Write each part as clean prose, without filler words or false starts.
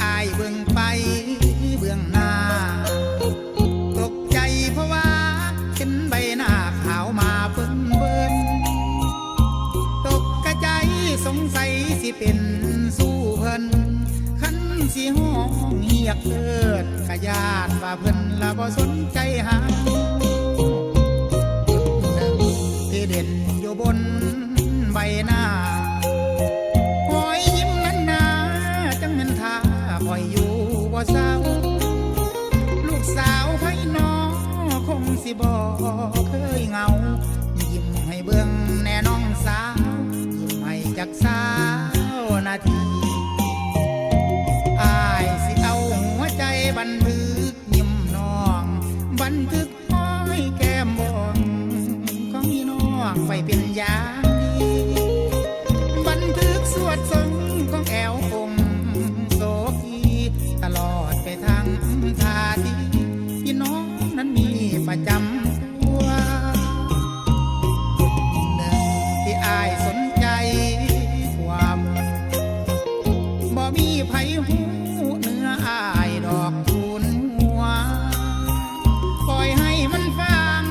อายเบื้องไปเบื้องหน้าตกใจเพราะว่าเห็นใบหน้าขาวมาเพิ่นเบิ่นตกกระใจสงสัยสิเป็นสู้เพิ่นคันสิห้องเฮียกเอิ้นกะญาติว่าเพิ่นละบ่สนใจหาที่เด่นอยู่บนใบหน้าคอยยิ้มนั้นนาจังแม่นท่าคอยอยู่บ่เศร้าลูกสาวไผน้อคงสิบ่เคยเหงายิ้มให้เบิ่งแน่น้องสาวยิ้มให้จักสาวนาทีอายสิเอาหัวใจบันทึกยิ้มน้องบันทึกห้อยแก้มบ่องของพี่น้องไปเป็นอย่างดีบันทึกสวดทรงของแอวองค์โสพีตลอดไปทางท่าทีพี่น้องนั้นมีประจำตัวหนึ่งที่อายสนใจความบ่มีไผหูเนื้ออายดอกทูลหัวปล่อยให้มันฟัง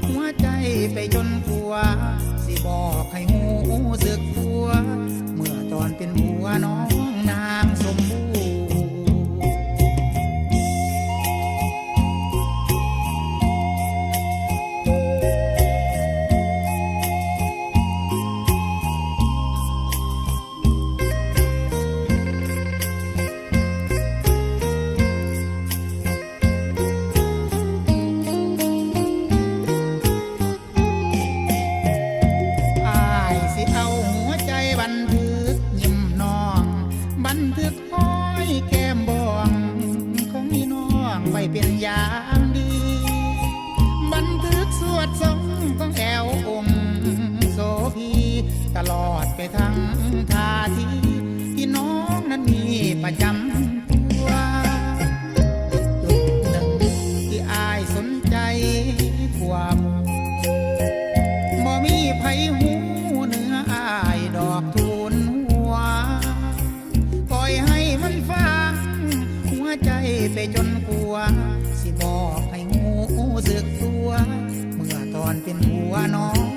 หัวใจไปจนกลัวสิบอกให้หูสึกตัวเมื่อตอนเป็นผัวน้องนางสมบูรณ์บันทึกยิ้มน้องบันทึกห้อยแก้มบองของพี่น้องไว้เป็นอย่างดีบันทึกสวดทรงของแอวองค์โสพีตลอดไปทั้งท่าทีพี่น้องนั้นมีประจำตัวจุดหนึ่งที่อายสนใจความบ่มีไผหูเนื้ออายดอกทูลหัวปล่อยให้มันฟังหัวใจไปจนกลัวสิบอกให้หูสึกตัวเมื่อตอนเป็นผัวน้อง